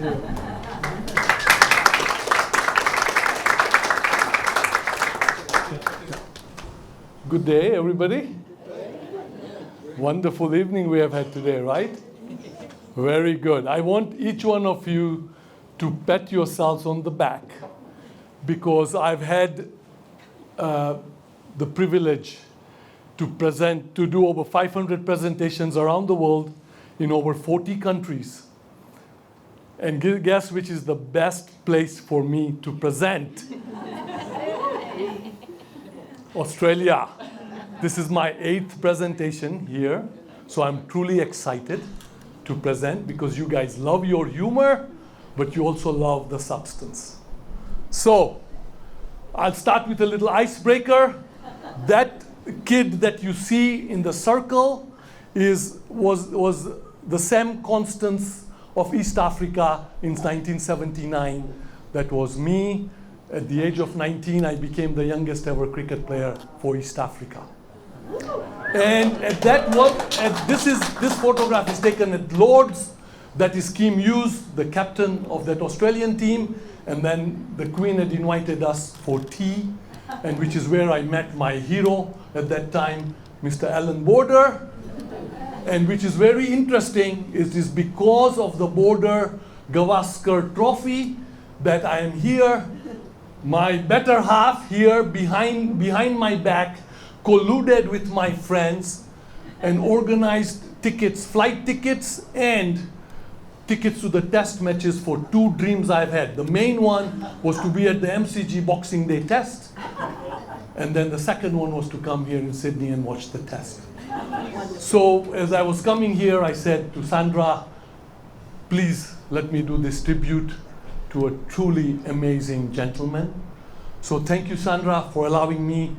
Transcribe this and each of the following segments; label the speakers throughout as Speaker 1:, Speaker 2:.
Speaker 1: Good day, everybody. Wonderful evening we have had today, right? Very good. I want each one of you to pat yourselves on the back because I've had the privilege to do over 500 presentations around the world in over 40 countries. And guess which is the best place for me to present? Australia. This is my 8th presentation here, so I'm truly excited to present because you guys love your humor, but you also love the substance. So, I'll start with a little icebreaker. That kid that you see in the circle was the Sam Constance of East Africa in 1979. That was me. At the age of 19, I became the youngest ever cricket player for East Africa. And this photograph is taken at Lord's. That is Kim Hughes, the captain of that Australian team. And then the Queen had invited us for tea, and which is where I met my hero at that time, Mr. Alan Border. And which is very interesting, it is because of the Border Gavaskar Trophy that I am here. My better half here behind my back colluded with my friends and organized tickets, flight tickets and tickets to the test matches for 2 dreams I've had. The main one was to be at the MCG Boxing Day test, and then the second one was to come here in Sydney and watch the test. So as I was coming here, I said to Sandra, please let me do this tribute to a truly amazing gentleman. So thank you, Sandra, for allowing me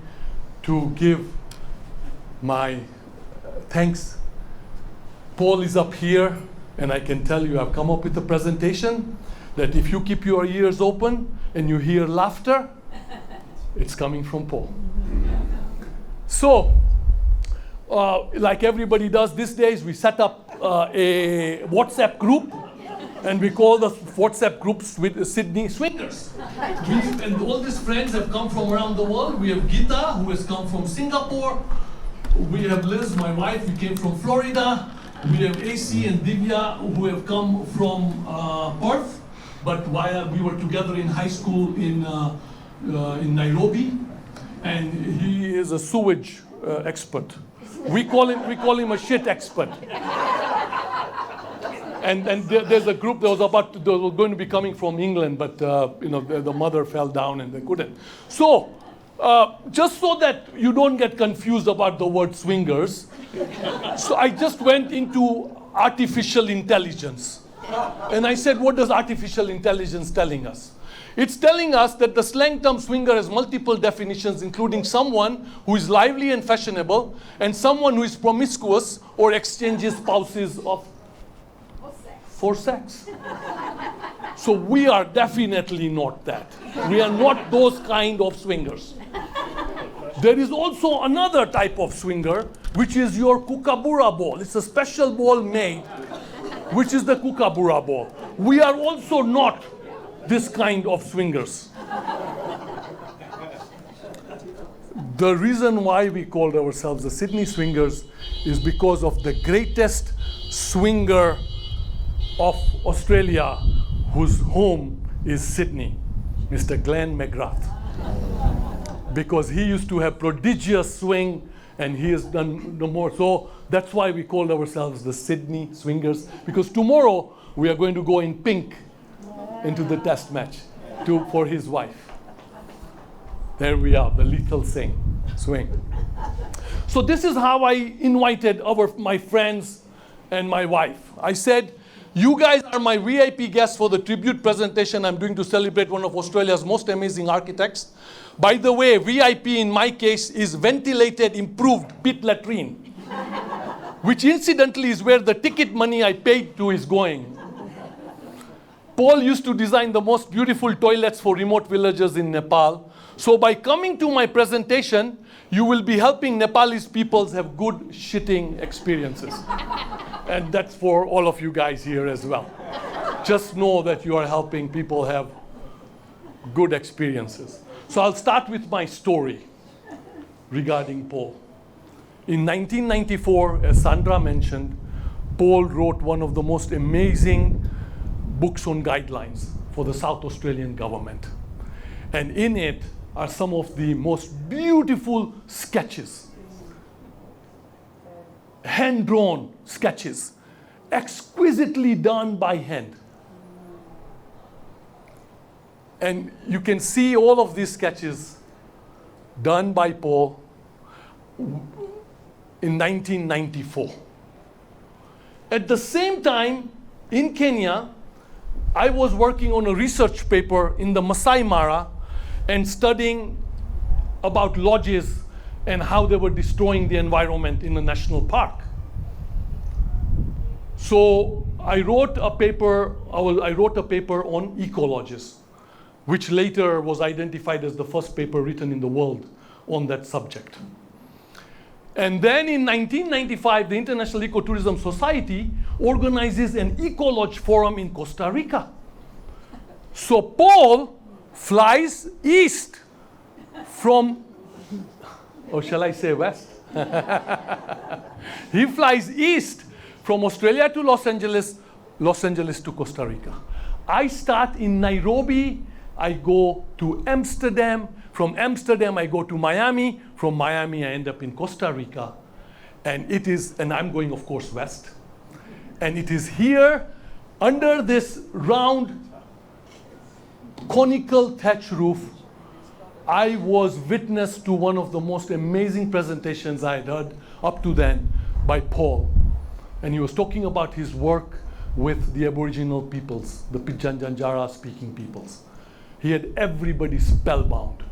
Speaker 1: to give my thanks. Paul is up here, and I can tell you I've come up with a presentation that if you keep your ears open and you hear laughter, it's coming from Paul. So, like everybody does these days, we set up a WhatsApp group, and we call the WhatsApp groups with Sydney Swingers. And all these friends have come from around the world. We have Gita, who has come from Singapore. We have Liz, my wife, who came from Florida. We have AC and Divya, who have come from Perth. But while we were together in high school in Nairobi, and he is a sewage expert. We call him a shit expert. And there's a group that was going to be coming from England, but the mother fell down and they couldn't. So just so that you don't get confused about the word swingers, so I just went into artificial intelligence, and I said, what does artificial intelligence telling us? It's telling us that the slang term swinger has multiple definitions, including someone who is lively and fashionable, and someone who is promiscuous or exchanges spouses for sex. So we are definitely not that. We are not those kind of swingers. There is also another type of swinger, which is your kookaburra ball. It's a special ball made, which is the kookaburra ball. We are also not this kind of swingers. The reason why we called ourselves the Sydney Swingers is because of the greatest swinger of Australia, whose home is Sydney, Mr. Glenn McGrath. Because he used to have prodigious swing, and he has done no more. So that's why we called ourselves the Sydney Swingers, because tomorrow we are going to go in pink into the test match for his wife. There we are, the lethal swing. So this is how I invited my friends and my wife. I said, you guys are my VIP guests for the tribute presentation I'm doing to celebrate one of Australia's most amazing architects. By the way, VIP in my case is ventilated, improved pit latrine, which incidentally is where the ticket money I paid to is going. Paul used to design the most beautiful toilets for remote villages in Nepal. So by coming to my presentation, you will be helping Nepalese peoples have good shitting experiences. And that's for all of you guys here as well. just know that you are helping people have good experiences. So I'll start with my story regarding Paul. In 1994, as Sandra mentioned, Paul wrote one of the most amazing books on guidelines for the South Australian government. And in it are some of the most beautiful sketches, hand-drawn sketches, exquisitely done by hand. And you can see all of these sketches done by Paul in 1994. At the same time, in Kenya, I was working on a research paper in the Masai Mara and studying about lodges and how they were destroying the environment in a national park. So I wrote a paper on ecolodges, which later was identified as the first paper written in the world on that subject. And then in 1995, the International Ecotourism Society organizes an ecolodge forum in Costa Rica. So Paul flies east from, or shall I say west? He flies east from Australia to Los Angeles to Costa Rica. I start in Nairobi, I go to Amsterdam. From Amsterdam, I go to Miami. From Miami, I end up in Costa Rica. And I'm going, of course, west. And it is here, under this round, conical thatch roof, I was witness to one of the most amazing presentations I had heard up to then by Paul. And he was talking about his work with the Aboriginal peoples, the Pitjantjatjara speaking peoples. He had everybody spellbound,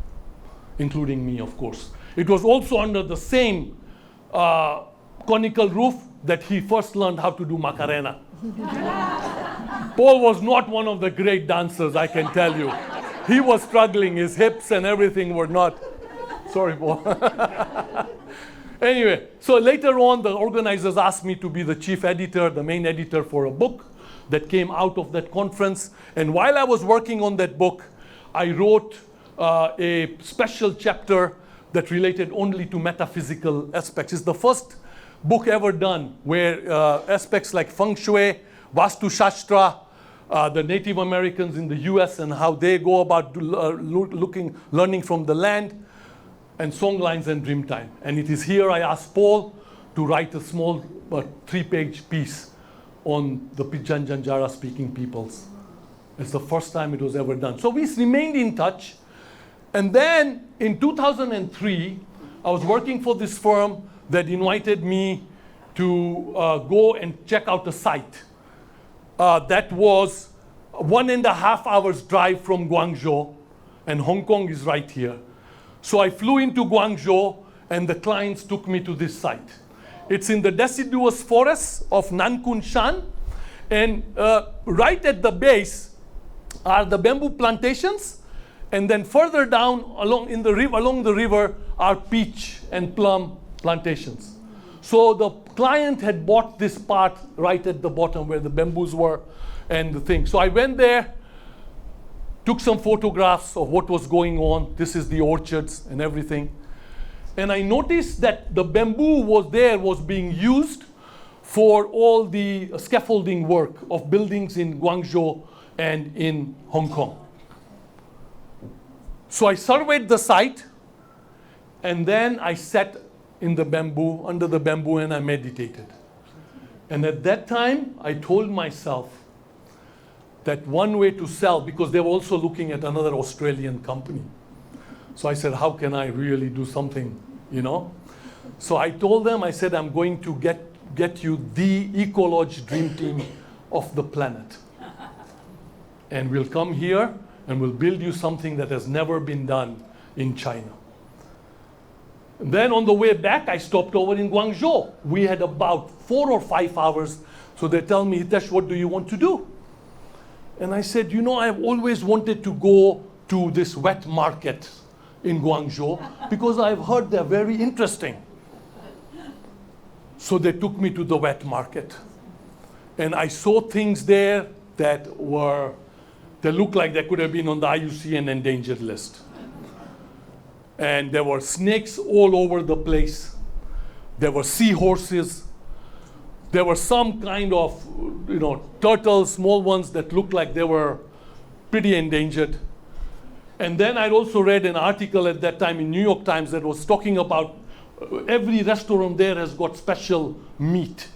Speaker 1: including me, of course. It was also under the same conical roof that he first learned how to do Macarena. Paul was not one of the great dancers, I can tell you. He was struggling, his hips and everything were not. Sorry, Paul. Anyway, so later on, the organizers asked me to be the chief editor, the main editor for a book that came out of that conference. And while I was working on that book, I wrote a special chapter that related only to metaphysical aspects. It's the first book ever done where aspects like feng shui, vastu shastra, the Native Americans in the US and how they go about learning from the land, and songlines and dreamtime. And it is here I asked Paul to write a small 3-page piece on the Pitjantjatjara speaking peoples. It's the first time it was ever done. So we remained in touch. And then in 2003, I was working for this firm that invited me to go and check out the site. That was 1.5 hours drive from Guangzhou, and Hong Kong is right here. So I flew into Guangzhou, and the clients took me to this site. It's in the deciduous forests of Nankun Shan, and right at the base are the bamboo plantations, and then further down along the river are peach and plum plantations. So the client had bought this part right at the bottom where the bamboos were and the thing. So I went there, took some photographs of what was going on. This is the orchards and everything. And I noticed that the bamboo was being used for all the scaffolding work of buildings in Guangzhou and in Hong Kong. So I surveyed the site, and then I sat in the bamboo, under the bamboo, and I meditated. And at that time, I told myself that one way to sell, because they were also looking at another Australian company. So I said, how can I really do something, you know? So I told them, I said, I'm going to get you the ecolodge dream team of the planet. And we'll come here and we'll build you something that has never been done in China. And then on the way back, I stopped over in Guangzhou. We had about 4 or 5 hours. So they tell me, Hitesh, what do you want to do? And I said, you know, I've always wanted to go to this wet market in Guangzhou because I've heard they're very interesting. So they took me to the wet market. And I saw things there that they looked like they could have been on the IUCN endangered list. And there were snakes all over the place. There were seahorses. There were some kind of, turtles, small ones that looked like they were pretty endangered. And then I'd also read an article at that time in New York Times that was talking about every restaurant there has got special meat.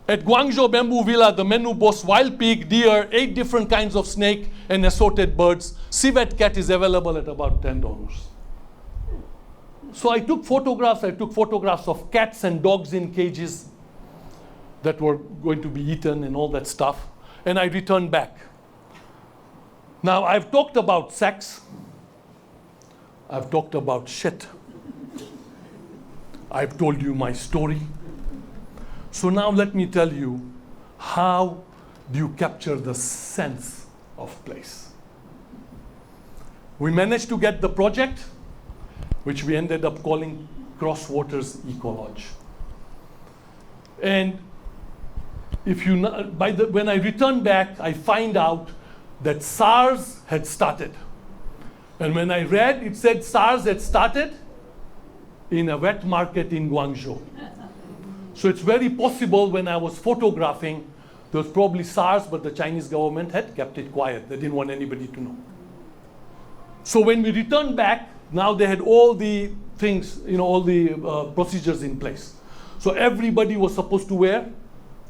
Speaker 1: At Guangzhou Bamboo Villa, the menu boasts wild pig, deer, 8 different kinds of snake, and assorted birds. Civet cat is available at about $10. So I took photographs. I took photographs of cats and dogs in cages that were going to be eaten and all that stuff. And I returned back. Now, I've talked about sex. I've talked about shit. I've told you my story. So now let me tell you, how do you capture the sense of place? We managed to get the project, which we ended up calling Crosswaters Ecolodge. And when I returned back, I find out that SARS had started. And when I read, it said SARS had started in a wet market in Guangzhou. So it's very possible when I was photographing, there was probably SARS, but the Chinese government had kept it quiet. They didn't want anybody to know. So when we returned back, now they had all the things, all the procedures in place. So everybody was supposed to wear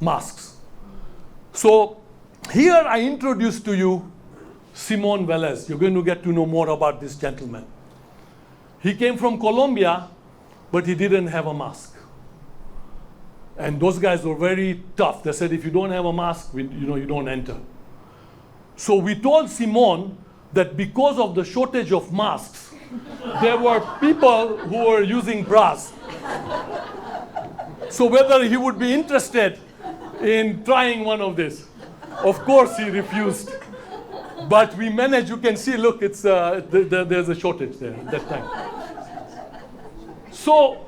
Speaker 1: masks. So here I introduce to you Simon Velez. You're going to get to know more about this gentleman. He came from Colombia, but he didn't have a mask. And those guys were very tough. They said, if you don't have a mask, you don't enter. So we told Simon that because of the shortage of masks, there were people who were using bras. So whether he would be interested in trying one of this. Of course, he refused. But we managed, you can see, look, it's there's a shortage there at that time. So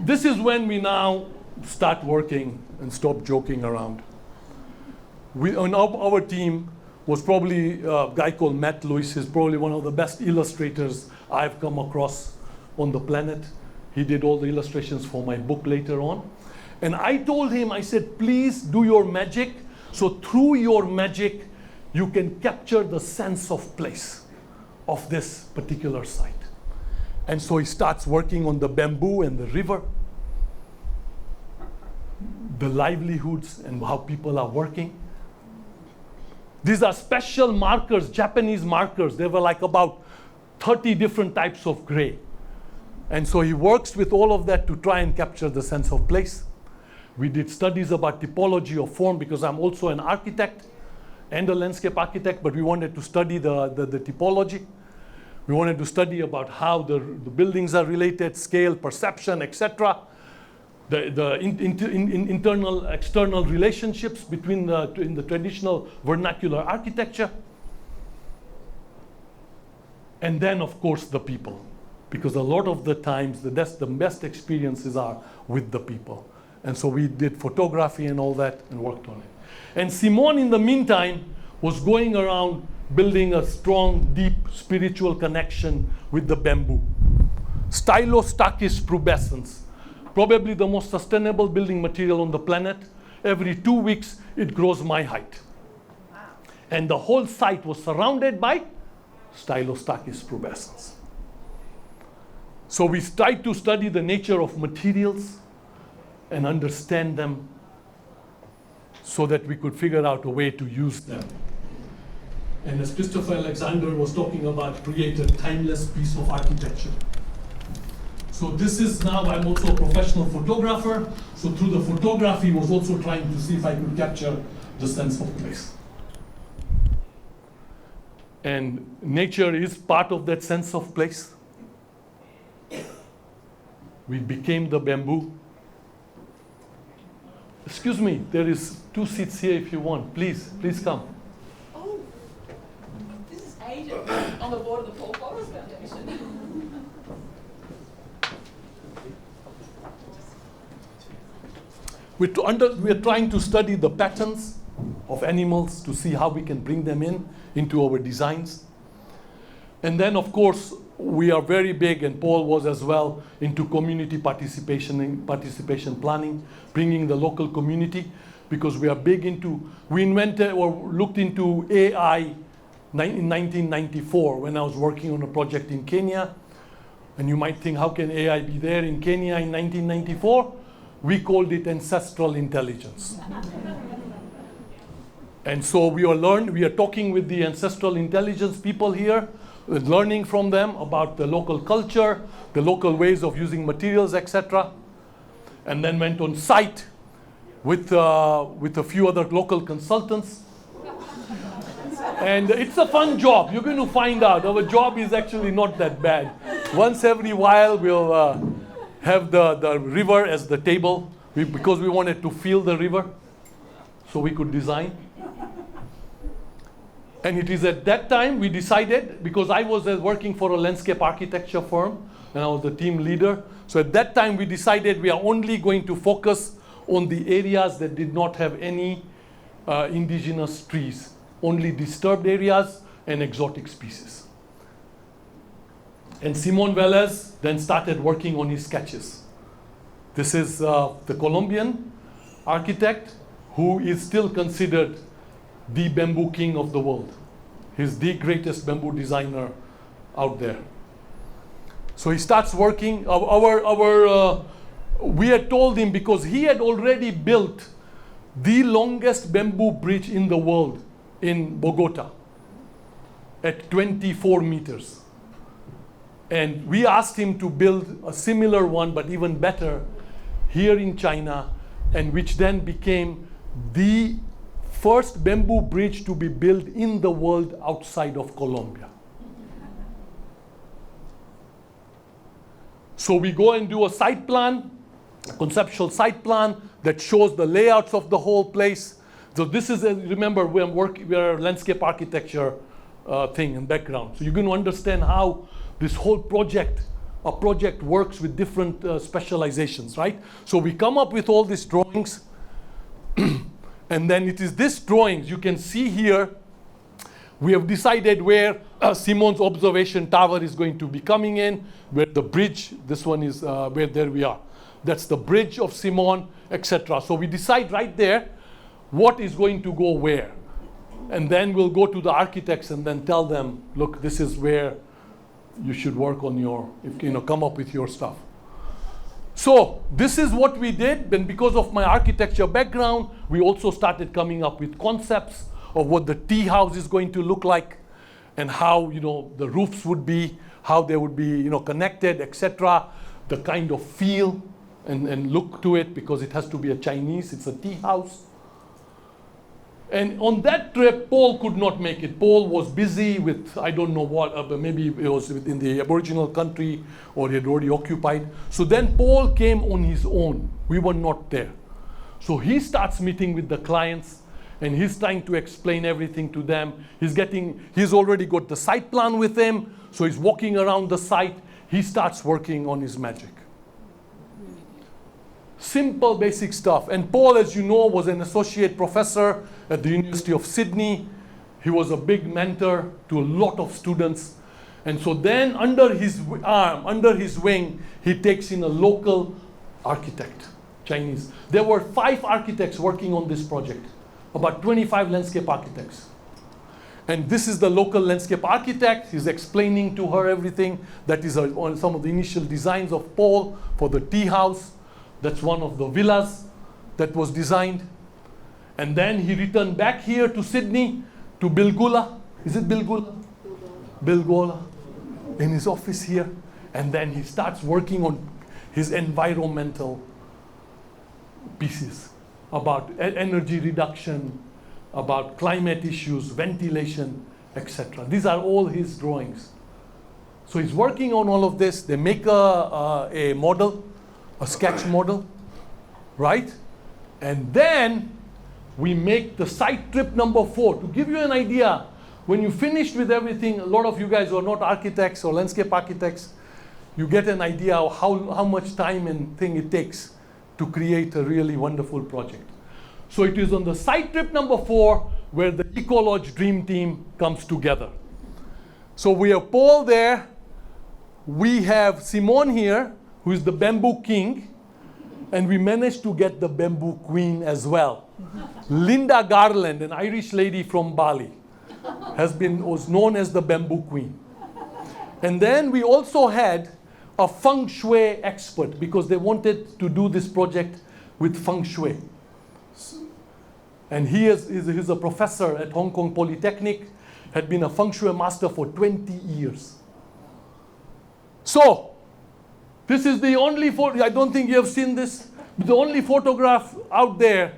Speaker 1: this is when we now start working and stop joking around. On our team was probably a guy called Matt Lewis. He's probably one of the best illustrators I've come across on the planet. He did all the illustrations for my book later on. And I told him, I said, please do your magic. So through your magic, you can capture the sense of place of this particular site. And so he starts working on the bamboo and the river, the livelihoods and how people are working. These are special markers, Japanese markers. There were like about 30 different types of gray. And so he works with all of that to try and capture the sense of place. We did studies about typology of form because I'm also an architect and a landscape architect, but we wanted to study the typology. We wanted to study about how the buildings are related, scale, perception, etc. The internal, external relationships between in the traditional vernacular architecture. And then, of course, the people. Because a lot of the times, the best experiences are with the people. And so we did photography and all that and worked on it. And Simon, in the meantime, was going around building a strong, deep spiritual connection with the bamboo. Stylostachys pubescens, probably the most sustainable building material on the planet. Every 2 weeks, it grows my height. Wow. And the whole site was surrounded by Stylostachys pubescens. So we tried to study the nature of materials and understand them so that we could figure out a way to use them. And as Christopher Alexander was talking about, create a timeless piece of architecture. So this is now, I'm also a professional photographer. So through the photography, was also trying to see if I could capture the sense of place. And nature is part of that sense of place. We became the bamboo. Excuse me, there is 2 seats here if you want. Please come.
Speaker 2: Oh, this is Asia on the board of the Paul Pholeros Foundation.
Speaker 1: We're trying to study the patterns of animals to see how we can bring them into our designs. And then, of course, we are very big, and Paul was as well, into community participation planning, bringing the local community, because we are big into, we invented or looked into AI in 1994 when I was working on a project in Kenya. And you might think, how can AI be there in Kenya in 1994? We called it ancestral intelligence. And so we are talking with the ancestral intelligence people here, learning from them about the local culture, the local ways of using materials, etc. And then went on site with a few other local consultants. And it's a fun job. You're going to find out. Our job is actually not that bad. Once every while, we'll have the river as the table, because we wanted to feel the river so we could design. And it is at that time we decided, because I was working for a landscape architecture firm, and I was the team leader. So at that time we decided we are only going to focus on the areas that did not have any indigenous trees, only disturbed areas and exotic species. And Simon Velez then started working on his sketches. This is the Colombian architect who is still considered the bamboo king of the world. He's the greatest bamboo designer out there. So he starts working. We had told him, because he had already built the longest bamboo bridge in the world in Bogota at 24 meters. And we asked him to build a similar one, but even better, here in China, and which then became the first bamboo bridge to be built in the world outside of Colombia. So we go and do a site plan, a conceptual site plan that shows the layouts of the whole place. So this is, remember, we are a landscape architecture thing and background. So you're going to understand how this whole project works with different specializations, right? So we come up with all these drawings. And then it is this drawings, you can see here, we have decided where Simon's observation tower is going to be coming in, where the bridge, this one is where there we are. That's the bridge of Simon, etc. So we decide right there what is going to go where. And then we'll go to the architects and then tell them, look, this is where you should work on your, come up with your stuff. So this is what we did, and because of my architecture background, we also started coming up with concepts of what the tea house is going to look like, and how the roofs would be, how they would be connected, etc. The kind of feel and look to it, because it has to be a Chinese, it's a tea house. And on that trip, Paul could not make it. Paul was busy with, I don't know what, maybe it was in the Aboriginal country, or he had already occupied. So then Paul came on his own. We were not there. So he starts meeting with the clients, and he's trying to explain everything to them. He's already got the site plan with him, so he's walking around the site. He starts working on his magic. Simple, basic stuff. And Paul, as you know, was an associate professor at the University of Sydney. He was a big mentor to a lot of students. And so then under his arm, under his wing, he takes in a local architect, Chinese. There were 5 architects working on this project, about 25 landscape architects. And this is the local landscape architect. He's explaining to her everything. That is on some of the initial designs of Paul for the tea house. That's one of the villas that was designed. And then he returned back here to Sydney, to Bilgola. Is it Bilgola? Bilgola. In his office here. And then he starts working on his environmental pieces about energy reduction, about climate issues, ventilation, etc. These are all his drawings. So he's working on all of this. They make a model, a sketch model, right? And then we make the site trip number 4. To give you an idea, when you finished with everything, a lot of you guys who are not architects or landscape architects, you get an idea of how much time and thing it takes to create a really wonderful project. So it is on the site trip number 4 where the ecolodge dream team comes together. So we have Paul there. We have Simon here, who is the bamboo king. And we managed to get the bamboo queen as well. Linda Garland, an Irish lady from Bali, was known as the bamboo queen. And then we also had a feng shui expert, because they wanted to do this project with feng shui. And he's a professor at Hong Kong Polytechnic, had been a feng shui master for 20 years. So, this is the only photo, I don't think you have seen this, the only photograph out there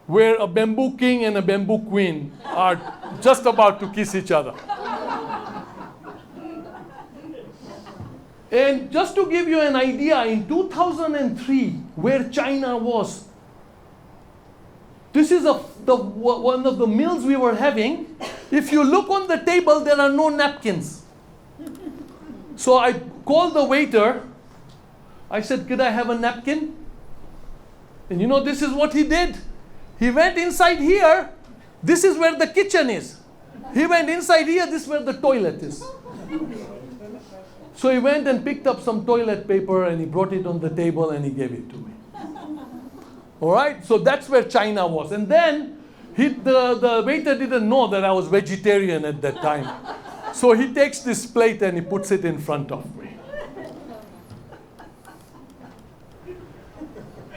Speaker 1: where a bamboo king and a bamboo queen are just about to kiss each other. And just to give you an idea, in 2003, where China was, this is one of the meals we were having. If you look on the table, there are no napkins. So I called the waiter. I said, could I have a napkin? And you know, this is what he did. He went inside here. This is where the kitchen is. He went inside here. This is where the toilet is. So he went and picked up some toilet paper and he brought it on the table and he gave it to me. All right? So that's where China was. And then the waiter didn't know that I was vegetarian at that time. So he takes this plate and he puts it in front of me.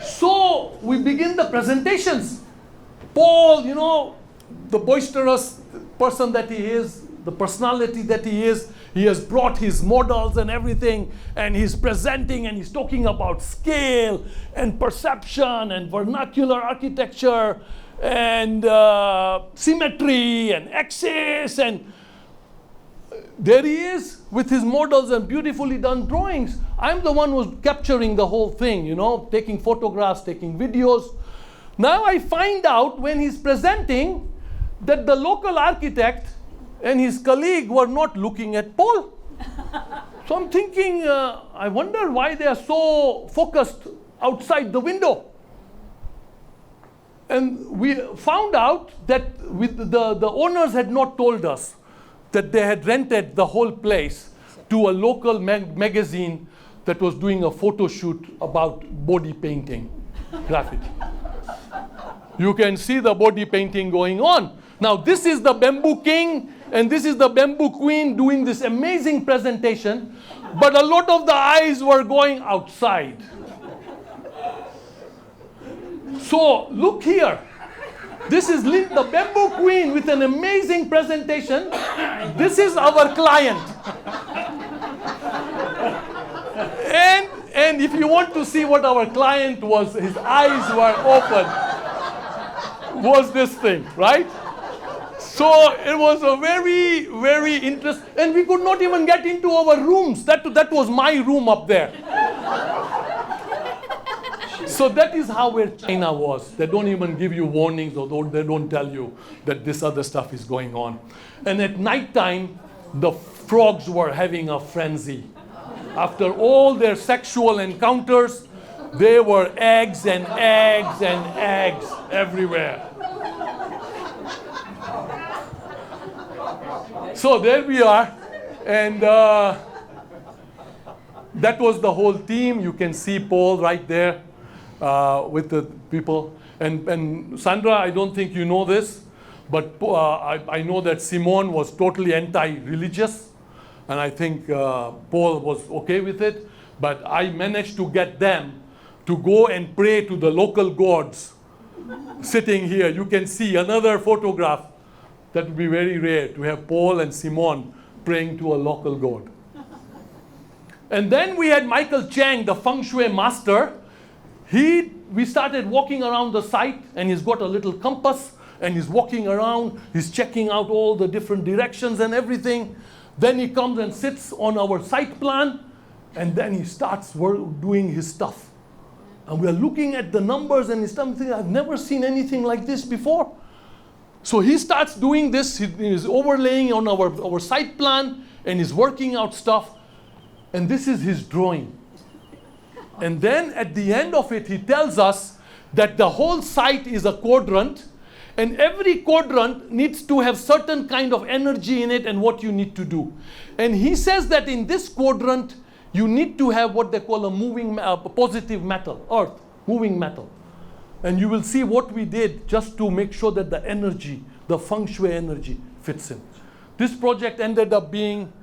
Speaker 1: So we begin the presentations. Paul, you know, the boisterous person that he is, the personality that he is, he has brought his models and everything, and he's presenting and he's talking about scale and perception and vernacular architecture and symmetry and axis, and there he is with his models and beautifully done drawings. I'm the one who's capturing the whole thing, you know, taking photographs, taking videos. Now I find out when he's presenting that the local architect and his colleague were not looking at Paul. So I'm thinking, I wonder why they are so focused outside the window. And we found out that the owners had not told us that they had rented the whole place to a local magazine that was doing a photo shoot about body painting, graffiti. You can see the body painting going on. Now this is the bamboo king and this is the bamboo queen doing this amazing presentation, but a lot of the eyes were going outside. So look here. This is the bamboo queen with an amazing presentation. This is our client. And if you want to see what our client was, his eyes were open, was this thing, right? So it was a very, very interesting, and we could not even get into our rooms. That was my room up there. So that is how where China was. They don't even give you warnings, or they don't tell you that this other stuff is going on. And at night time, the frogs were having a frenzy. After all their sexual encounters, there were eggs and eggs and eggs everywhere. So there we are, and that was the whole team. You can see Paul right there with the people. And Sandra, I don't think you know this, but I know that Simone was totally anti-religious, and I think Paul was okay with it. But I managed to get them to go and pray to the local gods sitting here. You can see another photograph. That would be very rare to have Paul and Simone praying to a local god. And then we had Michael Chang, the feng shui master. We started walking around the site, and he's got a little compass, and he's walking around, he's checking out all the different directions and everything. Then he comes and sits on our site plan, and then he starts doing his stuff. And we're looking at the numbers, and he's thinking, I've never seen anything like this before. So he starts doing this, he's overlaying on our site plan, and he's working out stuff. And this is his drawing. And then at the end of it, he tells us that the whole site is a quadrant, and every quadrant needs to have certain kind of energy in it and what you need to do. And he says that in this quadrant, you need to have what they call a moving, positive metal, earth, moving metal. And you will see what we did just to make sure that the energy, the feng shui energy fits in. This project ended up being,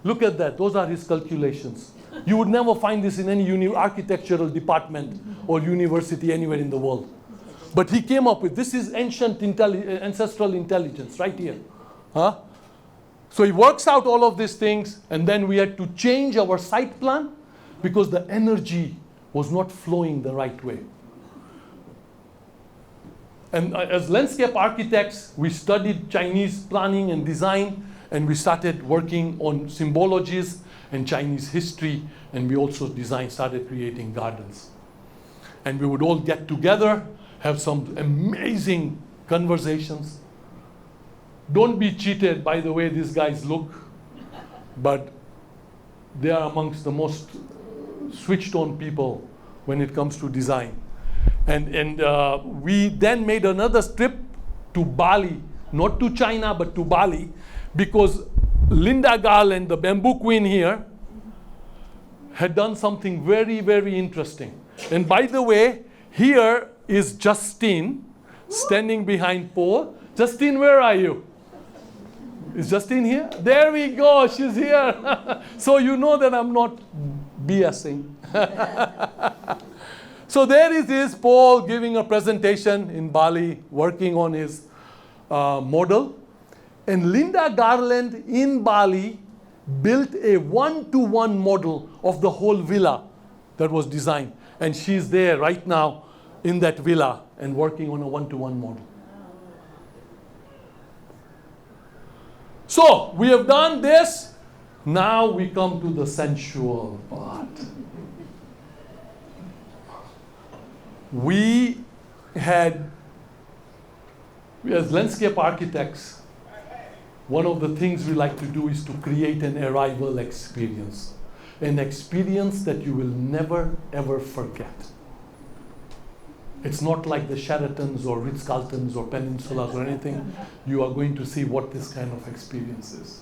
Speaker 1: look at that, those are his calculations. You would never find this in any architectural department or university anywhere in the world. But he came up with, this is ancient ancestral intelligence right here. Huh? So he works out all of these things, and then we had to change our site plan because the energy was not flowing the right way. And as landscape architects, we studied Chinese planning and design, and we started working on symbologies and Chinese history, and we also started creating gardens. And we would all get together, have some amazing conversations. Don't be cheated by the way these guys look, but they are amongst the most switched on people when it comes to design. And we then made another trip to Bali, not to China, but to Bali, because Linda Garland, the bamboo queen here, had done something very, very interesting. And by the way, here is Justine standing behind Paul. Justine, where are you? Is Justine here? There we go, she's here. So you know that I'm not BSing. So there it is, Paul giving a presentation in Bali, working on his model. And Linda Garland in Bali built a one-to-one model of the whole villa that was designed. And she's there right now in that villa and working on a one-to-one model. So we have done this. Now we come to the sensual part. We had, as landscape architects, one of the things we like to do is to create an arrival experience. An experience that you will never, ever forget. It's not like the Sheratons or Ritz-Carltons or Peninsulas or anything. You are going to see what this kind of experience is.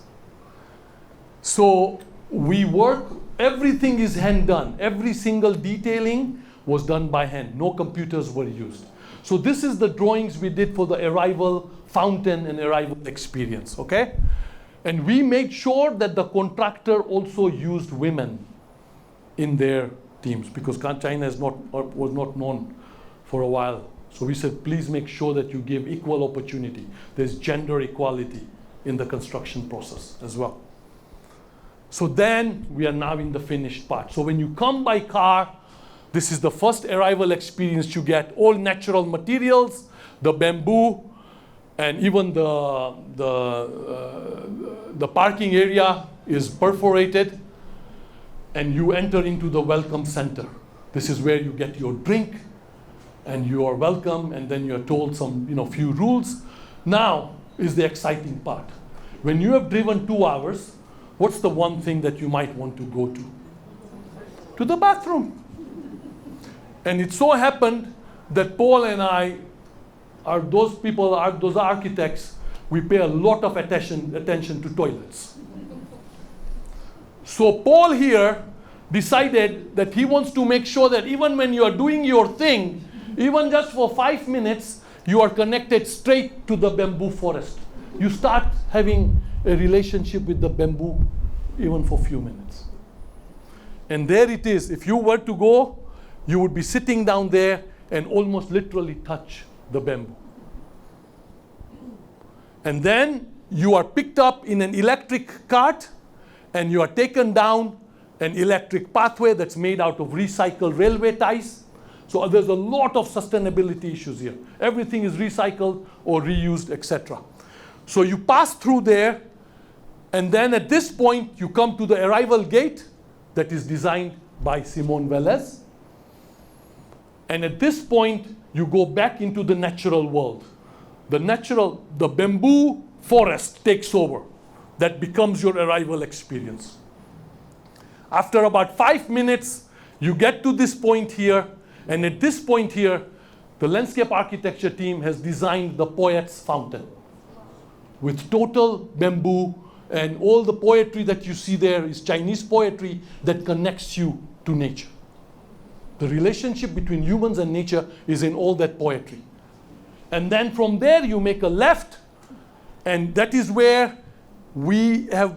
Speaker 1: So we work, everything is hand done. Every single detailing was done by hand. No computers were used. So this is the drawings we did for the arrival fountain and arrival experience, okay? And we made sure that the contractor also used women in their teams because China was not known for a while. So we said, please make sure that you give equal opportunity. There's gender equality in the construction process as well. So then we are now in the finished part. So when you come by car, this is the first arrival experience you get. All natural materials, the bamboo, and even the parking area is perforated, and you enter into the welcome center. This is where you get your drink, and you are welcome, and then you are told some few rules. Now is the exciting part. When you have driven 2 hours, what's the one thing that you might want to go to? To the bathroom. And it so happened that Paul and I are those people, those architects, we pay a lot of attention to toilets. So Paul here decided that he wants to make sure that even when you are doing your thing, even just for 5 minutes, you are connected straight to the bamboo forest. You start having a relationship with the bamboo even for a few minutes. And there it is. If you were to go, you would be sitting down there and almost literally touch the bamboo. And then you are picked up in an electric cart and you are taken down an electric pathway that's made out of recycled railway ties. So there's a lot of sustainability issues here. Everything is recycled or reused, etc. So you pass through there, and then at this point you come to the arrival gate that is designed by Simone Velez. And at this point, you go back into the natural world. The bamboo forest takes over. That becomes your arrival experience. After about 5 minutes, you get to this point here, and at this point here, the landscape architecture team has designed the poet's fountain with total bamboo, and all the poetry that you see there is Chinese poetry that connects you to nature. The relationship between humans and nature is in all that poetry. And then from there you make a left, and that is where we have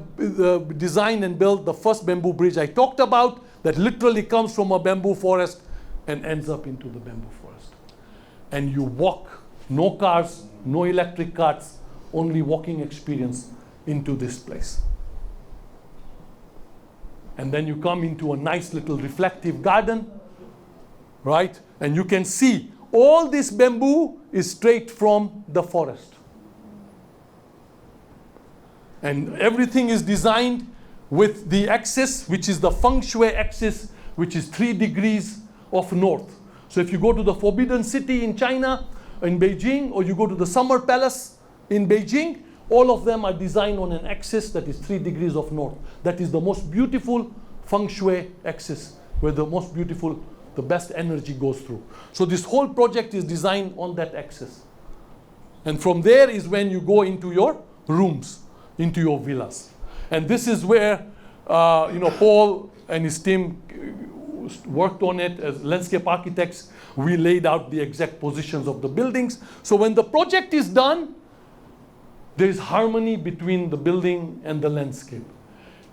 Speaker 1: designed and built the first bamboo bridge I talked about, that literally comes from a bamboo forest and ends up into the bamboo forest. And you walk, no cars, no electric carts, only walking experience into this place. And then you come into a nice little reflective garden, right? And you can see all this bamboo is straight from the forest. And everything is designed with the axis, which is the feng shui axis, which is 3 degrees of north. So if you go to the Forbidden City in China, in Beijing, or you go to the Summer Palace in Beijing, all of them are designed on an axis that is 3 degrees of north. That is the most beautiful feng shui axis, where the most beautiful, the best energy goes through. So this whole project is designed on that axis. And from there is when you go into your rooms, into your villas. And this is where Paul and his team worked on it as landscape architects. We laid out the exact positions of the buildings. So when the project is done, there is harmony between the building and the landscape.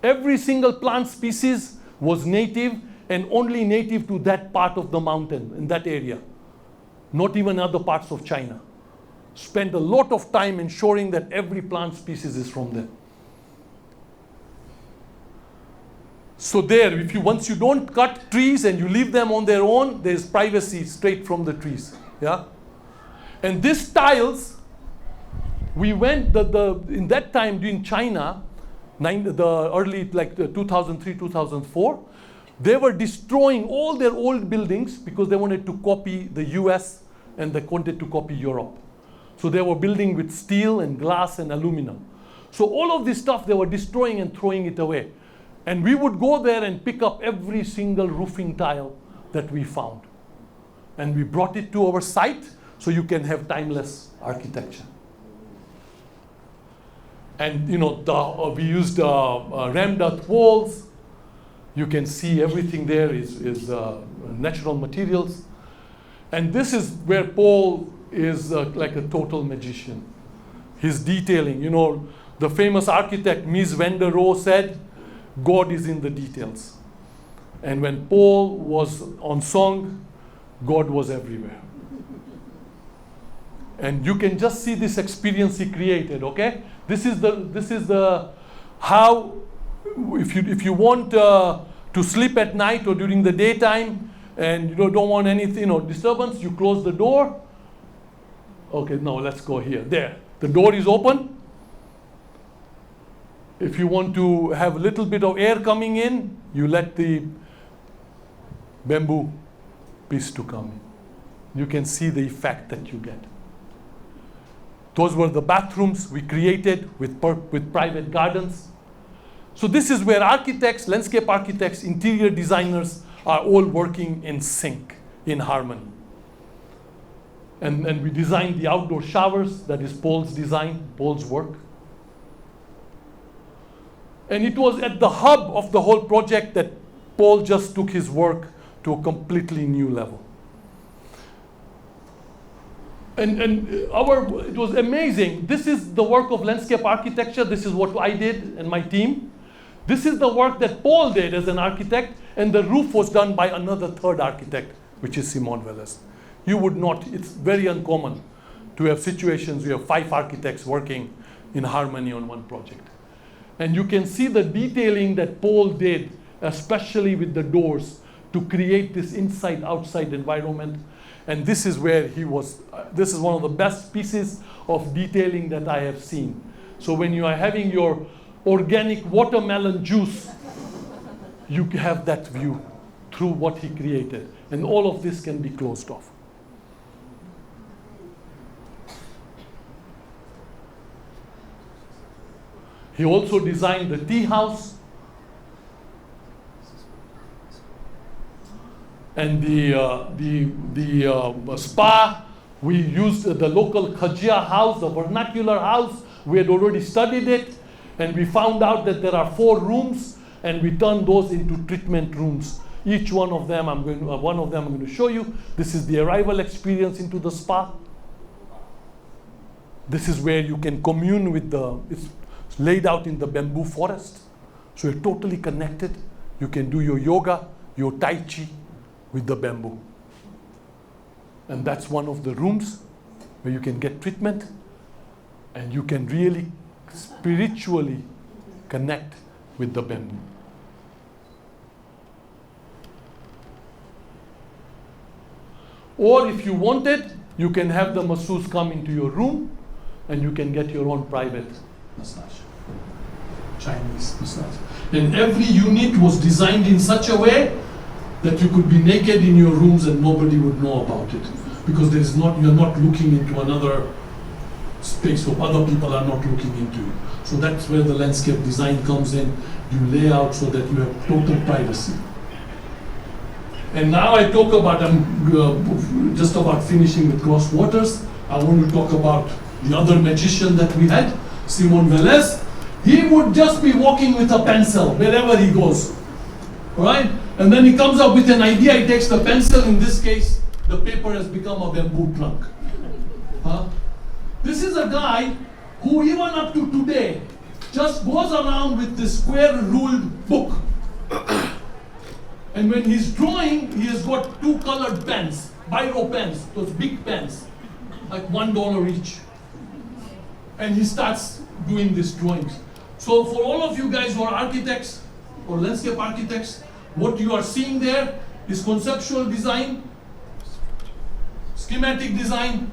Speaker 1: Every single plant species was native, and only native to that part of the mountain, in that area. Not even other parts of China. Spent a lot of time ensuring that every plant species is from there. So there, once you don't cut trees and you leave them on their own, there's privacy straight from the trees. Yeah? And these tiles, we went, in that time in China, the early, like 2003, 2004, they were destroying all their old buildings because they wanted to copy the US and they wanted to copy Europe. So they were building with steel and glass and aluminum. So all of this stuff they were destroying and throwing it away. And we would go there and pick up every single roofing tile that we found. And we brought it to our site so you can have timeless architecture. And we used rammed earth walls. You can see everything there is natural materials. And this is where Paul is like a total magician. His detailing, the famous architect Mies van der Rohe said, God is in the details. And when Paul was on song, God was everywhere. And you can just see this experience he created, okay? This is the how, if you want to sleep at night or during the daytime and you don't want anything, disturbance, you close the door. Okay, now let's go here. There, the door is open. If you want to have a little bit of air coming in, you let the bamboo piece to come in. You can see the effect that you get. Those were the bathrooms we created with private gardens. So this is where architects, landscape architects, interior designers are all working in sync, in harmony. And we designed the outdoor showers. That is Paul's design, Paul's work. And it was at the hub of the whole project that Paul just took his work to a completely new level. And it was amazing. This is the work of landscape architecture. This is what I did and my team. This is the work that Paul did as an architect, and the roof was done by another third architect, which is Simon Welles. You would not, it's very uncommon to have situations where you have 5 architects working in harmony on one project. And you can see the detailing that Paul did, especially with the doors, to create this inside-outside environment. And this is where he was, this is one of the best pieces of detailing that I have seen. So when you are having your organic watermelon juice, you have that view through what he created. And all of this can be closed off. He also designed the tea house. And the spa, we used the local Khajia house, the vernacular house. We had already studied it, and we found out that there are 4 rooms, and we turned those into treatment rooms. Each one of them, I'm going to show you. This is the arrival experience into the spa. This is where you can commune with it's laid out in the bamboo forest. So you're totally connected. You can do your yoga, your tai chi with the bamboo. And that's one of the rooms where you can get treatment and you can really spiritually connect with the bamboo. Or if you wanted, you can have the masseuse come into your room and you can get your own private massage. Chinese massage. And every unit was designed in such a way that you could be naked in your rooms and nobody would know about it. Because you're not looking into another space, or other people are not looking into you. So that's where the landscape design comes in. You lay out so that you have total privacy. And now I talk about, I'm just about finishing with cross waters. I want to talk about the other magician that we had, Simon Velez. He would just be walking with a pencil wherever he goes. All right? And then he comes up with an idea, he takes the pencil, in this case, the paper has become a bamboo trunk. Huh? This is a guy who even up to today just goes around with this square ruled book. And when he's drawing, he has got 2 colored pens, biro pens, those big pens, like $1 each. And he starts doing these drawings. So for all of you guys who are architects or landscape architects, what you are seeing there is conceptual design, schematic design,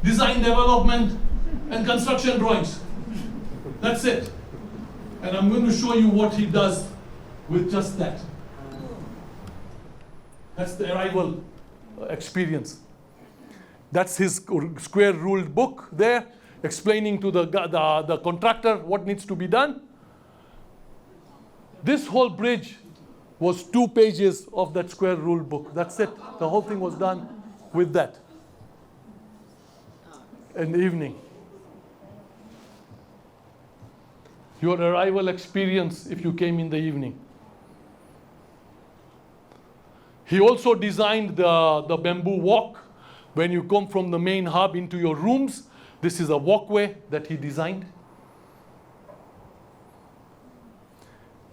Speaker 1: design development, and construction drawings. That's it. And I'm going to show you what he does with just that. That's the arrival experience. That's his square ruled book there, explaining to the contractor what needs to be done. This whole bridge was 2 pages of that square ruled book. That's it. The whole thing was done with that. In the evening. Your arrival experience if you came in the evening. He also designed the bamboo walk. When you come from the main hub into your rooms, this is a walkway that he designed.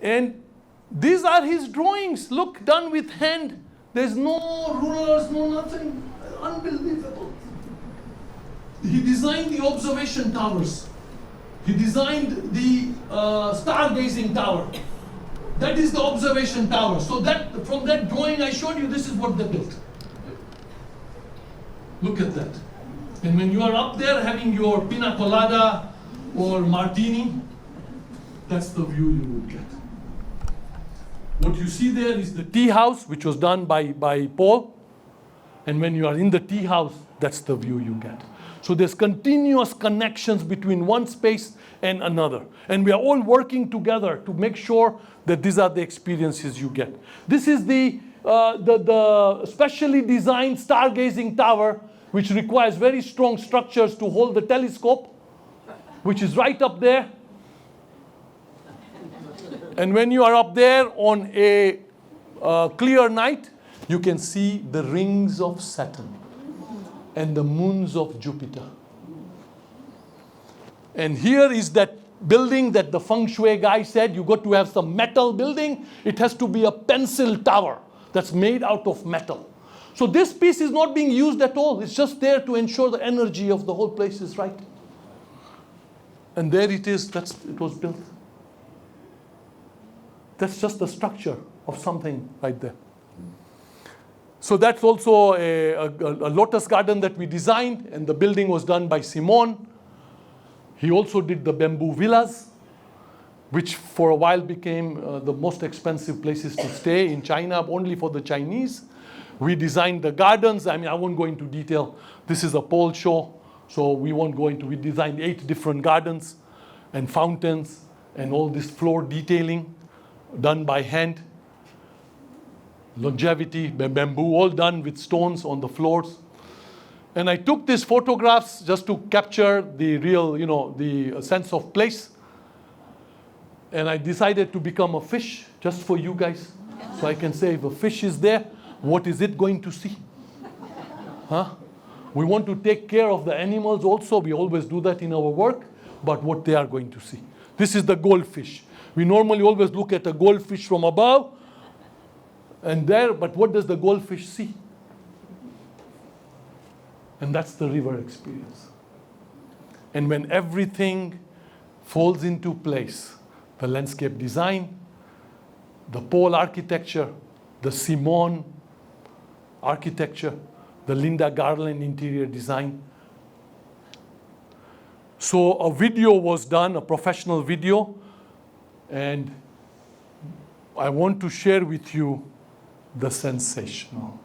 Speaker 1: And these are his drawings. Look, done with hand. There's no rulers, no nothing. Unbelievable. He designed the observation towers. He designed the stargazing tower. That is the observation tower. So that from that drawing I showed you, this is what they built. Look at that. And when you are up there having your pina colada or martini, that's the view you will get. What you see there is the tea house, which was done by Paul. And when you are in the tea house, that's the view you get. So there's continuous connections between one space and another. And we are all working together to make sure that these are the experiences you get. This is the specially designed stargazing tower, which requires very strong structures to hold the telescope, which is right up there. And when you are up there on a clear night, you can see the rings of Saturn and the moons of Jupiter. And here is that building that the feng shui guy said, you got to have some metal building. It has to be a pencil tower that's made out of metal. So this piece is not being used at all. It's just there to ensure the energy of the whole place is right. And there it is, it was built. That's just the structure of something right there. So that's also a lotus garden that we designed, and the building was done by Simon. He also did the bamboo villas, which for a while became the most expensive places to stay in China, only for the Chinese. We designed the gardens. I mean, I won't go into detail. This is a Paul show, so we won't go into. We designed 8 different gardens and fountains and all this floor detailing done by hand. longevity, bamboo, all done with stones on the floors. And I took these photographs just to capture the real, the sense of place. And I decided to become a fish just for you guys. So I can say if a fish is there, what is it going to see? Huh? We want to take care of the animals also. We always do that in our work. But what they are going to see. This is the goldfish. We normally always look at a goldfish from above. And there, but what does the goldfish see? And that's the river experience. And when everything falls into place, the landscape design, the Paul architecture, the Simon architecture, the Linda Garland interior design. So a video was done, a professional video, and I want to share with you the sensational.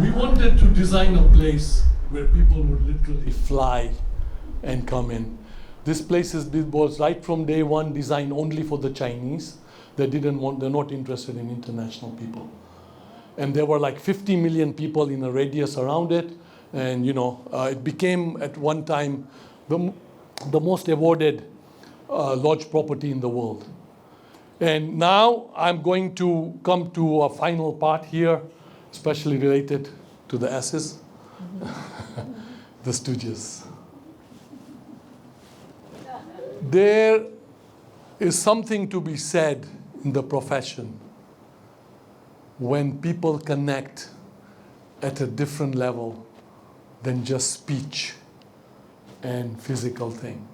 Speaker 1: We wanted to design a place where people would literally fly and come in. This place was right from day one designed only for the Chinese. They're not interested in international people. And there were like 50 million people in a radius around it. And it became at one time the most awarded lodge property in the world. And now I'm going to come to a final part here, especially related to the S's, the studios. There is something to be said in the profession when people connect at a different level than just speech and physical thing.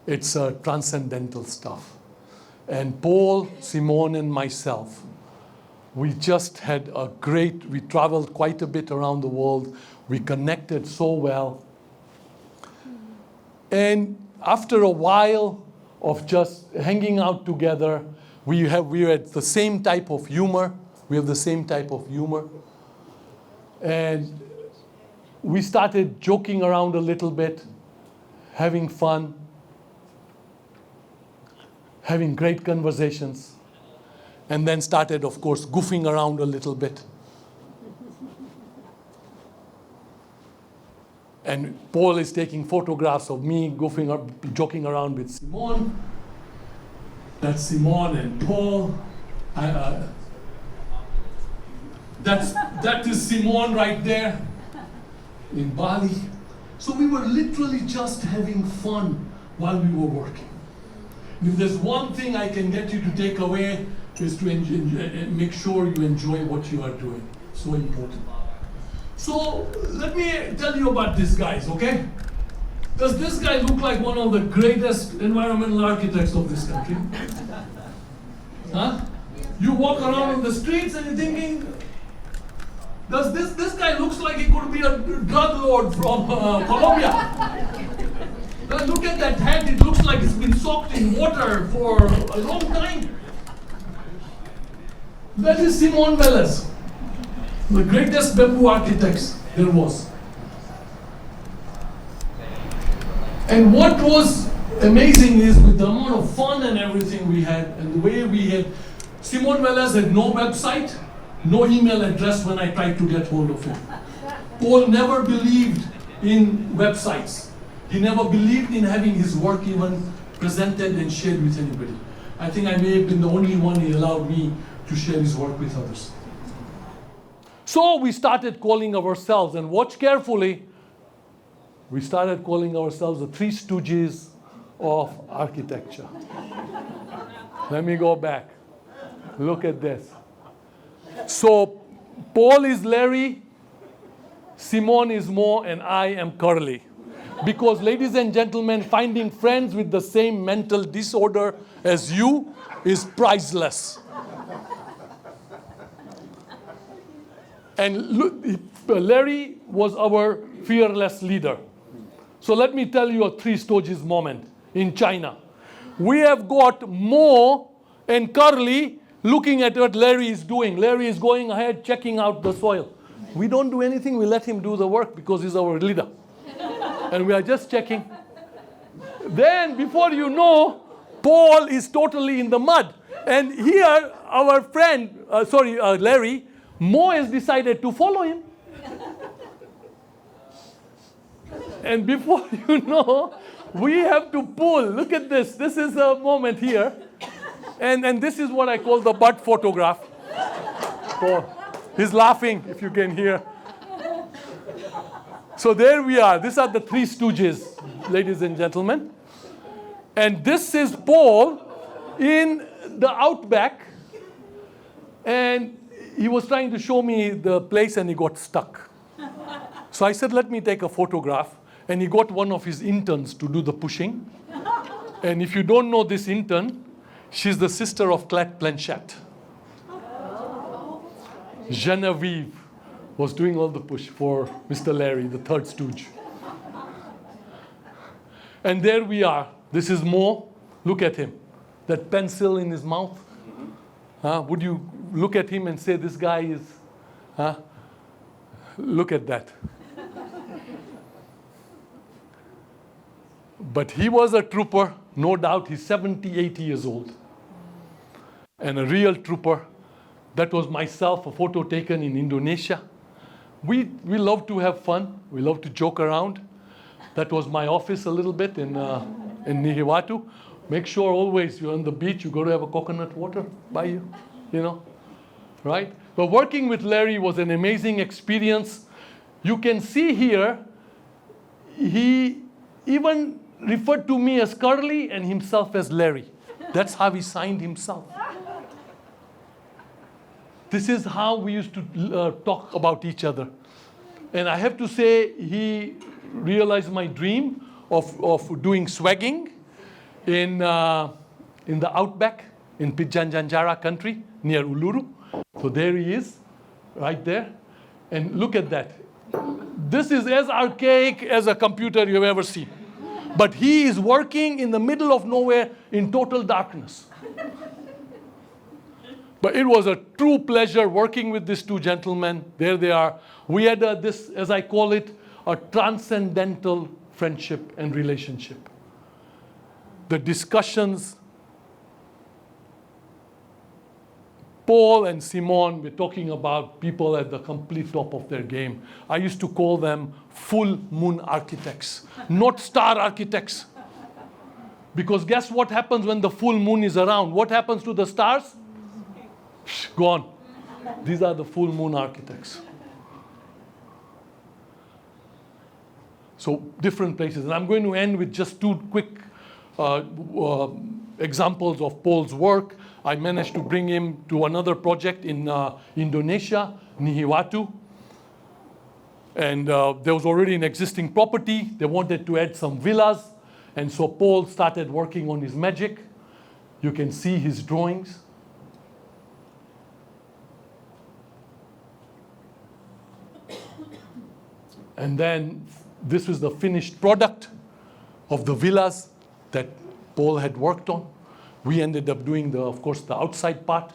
Speaker 1: It's transcendental stuff. And Paul, Simone, and myself, we just had we traveled quite a bit around the world. We connected so well. And after a while of just hanging out together, we had the same type of humor. We have the same type of humor. And we started joking around a little bit, having fun, having great conversations, and then started, of course, goofing around a little bit. And Paul is taking photographs of me goofing up, joking around with Simone. That's Simone and Paul. That is Simone right there in Bali. So we were literally just having fun while we were working. If there's one thing I can get you to take away is to make sure you enjoy what you are doing. So important. So let me tell you about these guys, okay? Does this guy look like one of the greatest environmental architects of this country? Huh? You walk around in the streets and you're thinking, does this guy looks like he could be a drug lord from Colombia? Now look at that head, it looks like it's been soaked in water for a long time. That is Simone Velez, the greatest bamboo architects there was. And what was amazing is with the amount of fun and everything we had, and the way we had, Simone Velez had no website, no email address when I tried to get hold of him. Paul never believed in websites. He never believed in having his work even presented and shared with anybody. I think I may have been the only one he allowed me to share his work with others. So we started calling ourselves, and watch carefully, we started calling ourselves the Three Stooges of architecture. Let me go back. Look at this. So Paul is Larry, Simone is Mo, and I am Curly. Because, ladies and gentlemen, finding friends with the same mental disorder as you is priceless. And look, Larry was our fearless leader. So let me tell you a Three Stooges moment in China. We have got Mo and Curly looking at what Larry is doing. Larry is going ahead, checking out the soil. We don't do anything, we let him do the work because he's our leader. And we are just checking. Then, before you know, Paul is totally in the mud. And here, our friend, Larry, Mo has decided to follow him. And before you know, we have to pull. Look at this. This is a moment here. And this is what I call the butt photograph. Paul. He's laughing, if you can hear. So there we are. These are the Three Stooges, ladies and gentlemen. And this is Paul in the outback. And he was trying to show me the place and he got stuck. So I said, let me take a photograph. And he got one of his interns to do the pushing. And if you don't know this intern, she's the sister of Cate Blanchett. Genevieve was doing all the push for Mr. Larry, the third stooge. And there we are. This is Mo. Look at him. That pencil in his mouth. Would you look at him and say, this guy is... Look at that. But he was a trooper. No doubt he's 70, 80 years old. And a real trooper. That was myself, a photo taken in Indonesia. We love to have fun. We love to joke around. That was my office a little bit in Nihiwatu. Make sure always you're on the beach, you go to have a coconut water by you, right? But working with Larry was an amazing experience. You can see here, he even referred to me as Curly and himself as Larry. That's how he signed himself. This is how we used to talk about each other. And I have to say, he realized my dream of doing swagging in the outback in Pitjantjantjara country near Uluru. So there he is, right there. And look at that. This is as archaic as a computer you've ever seen. But he is working in the middle of nowhere in total darkness. But it was a true pleasure working with these two gentlemen. There they are. We had this, as I call it, a transcendental friendship, and relationship. The discussions, Paul and Simon were talking about people at the complete top of their game. I used to call them full moon architects, not star architects. Because guess what happens when the full moon is around? What happens to the stars? Gone. These are the full moon architects. So different places. And I'm going to end with just two quick examples of Paul's work. I managed to bring him to another project in Indonesia, Nihiwatu. And there was already an existing property. They wanted to add some villas. And so Paul started working on his magic. You can see his drawings. And then this was the finished product of the villas that Paul had worked on. We ended up doing, of course, the outside part.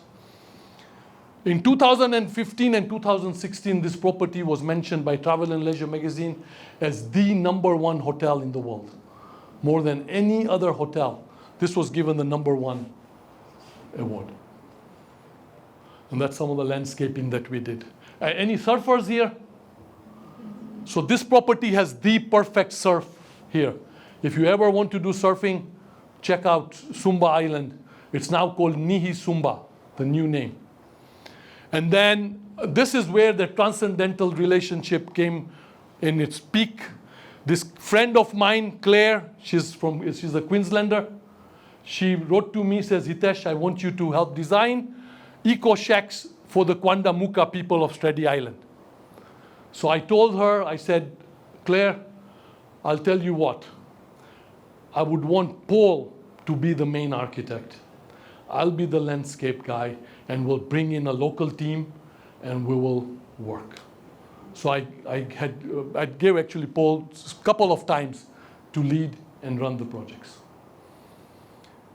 Speaker 1: In 2015 and 2016, this property was mentioned by Travel and Leisure magazine as the #1 hotel in the world. More than any other hotel, this was given the #1 award. And that's some of the landscaping that we did. Any surfers here? So this property has the perfect surf here. If you ever want to do surfing, check out Sumba Island. It's now called Nihi Sumba, the new name. And then this is where the transcendental relationship came in its peak. This friend of mine, Claire, she's a Queenslander. She wrote to me, says, Hitesh, I want you to help design eco shacks for the Kwanda Muka people of Stretty Island. So I told her, I said, Claire, I'll tell you what. I would want Paul to be the main architect. I'll be the landscape guy, and we'll bring in a local team, and we will work. So I gave actually Paul a couple of times to lead and run the projects.